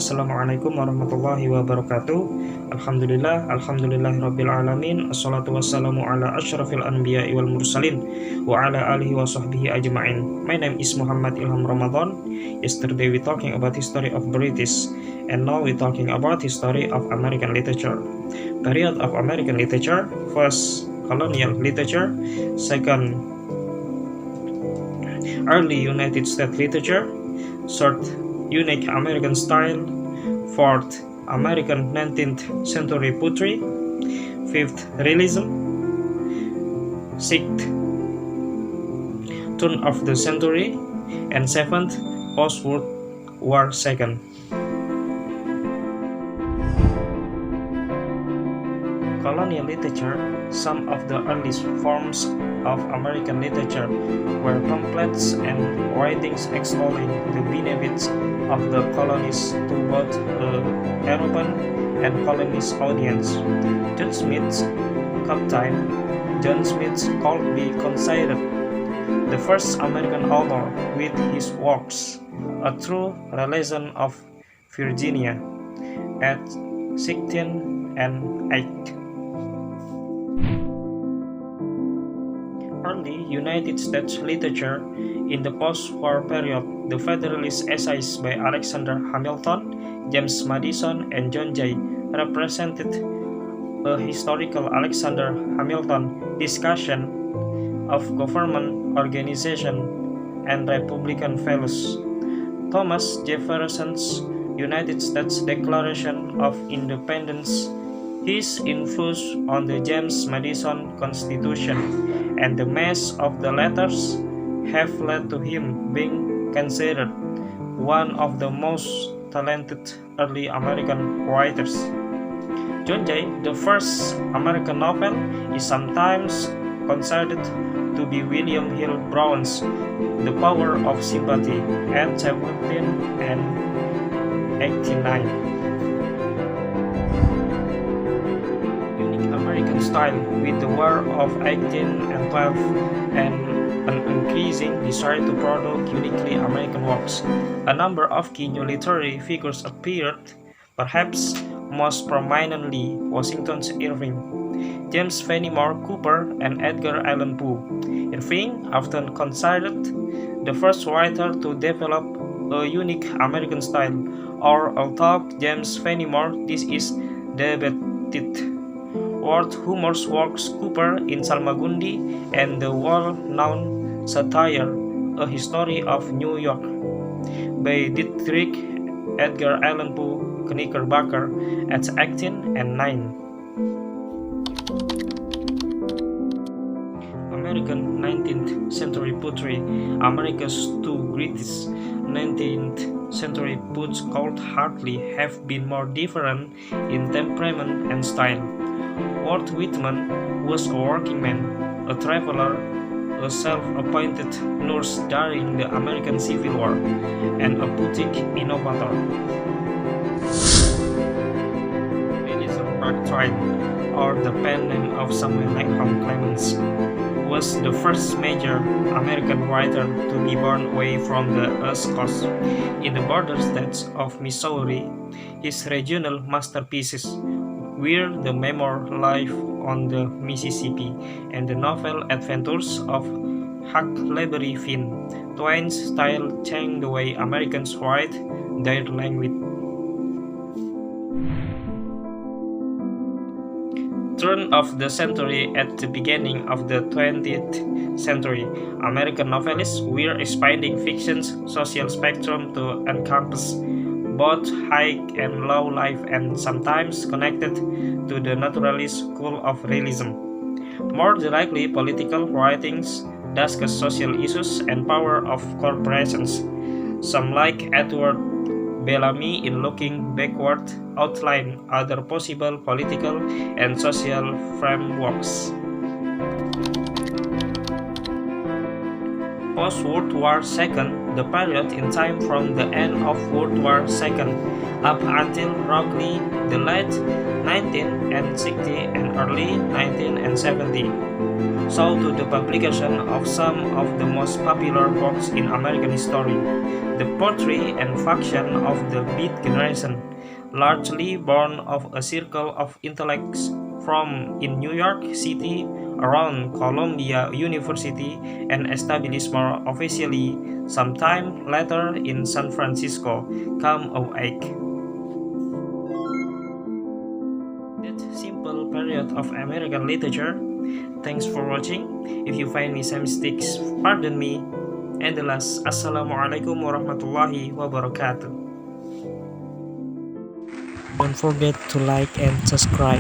Assalamualaikum warahmatullahi wabarakatuh. Alhamdulillahirabbil alamin. Assalatu wassalamu ala asyrafil anbiya'i wal mursalin wa ala alihi wa sahbihi ajma'in. My name is Muhammad Ilham Ramadan. Yesterday we talking about history of British, and now we talking about history of American literature. Period of American literature: first, colonial literature; second, early United States literature; third, unique American style; fourth, American 19th century poetry; fifth, realism; sixth, turn of the century; and seventh, post-World War II. Colonial literature. Some of the earliest forms of American literature were pamphlets and writings extolling the benefits of the colonies to both European and colonist audience. Captain John Smith could be considered the first American author with his works, A True Relation of Virginia, at 16 and 8. Early United States literature. In the post-war period, the Federalist essays by Alexander Hamilton, James Madison, and John Jay represented a historical Alexander Hamilton discussion of government organization and Republican values. Thomas Jefferson's United States Declaration of Independence, his influence on the James Madison Constitution, and the mass of the letters have led to him being considered one of the most talented early American writers. John Jay, the first American novel, is sometimes considered to be William Hill Brown's The Power of Sympathy at 17 and 89. Unique American style. With the War of 1812 and an increasing desire to produce uniquely American works, a number of key new literary figures appeared, perhaps most prominently Washington Irving, James Fenimore Cooper, and Edgar Allan Poe. Irving, often considered the first writer to develop a unique American style, or although James Fenimore, this is debated. Ward humorous works Cooper in Salmagundi and the well-known satire A History of New York by Dietrich Edgar Allan Poe Knickerbocker at 18 and 9. American 19th century poetry. America's two greatest 19th century poets could hardly have been more different in temperament and style. Walt Whitman was a working man, a traveler, a self-appointed nurse during the American Civil War, and a boutique innovator. Elizabeth Barclay, or the pen name of Samuel Langham Clemens, was the first major American writer to be born away from the East Coast in the border states of Missouri. His regional masterpieces were the memoir Life on the Mississippi and the novel Adventures of Huckleberry Finn. Twain's style changed the way Americans write their language. Turn of the century. At the beginning of the 20th century, American novelists were expanding fiction's social spectrum to encompass both high and low life, and sometimes connected to the naturalist school of realism. More directly, political writings discuss social issues and power of corporations. Some, like Edward Bellamy in Looking Backward, outline other possible political and social frameworks. Post-World War II, the period in time from the end of World War II up until roughly the late 1960 and early 1970 saw to the publication of some of the most popular works in American history. The poetry and fiction of the Beat generation, largely born of a circle of intellects from in New York City around Columbia University and established more officially sometime later in San Francisco, come awake. That simple period of American literature. Thanks for watching. If you find me some mistakes, pardon me. And the last, Assalamualaikum warahmatullahi wabarakatuh. Don't forget to like and subscribe.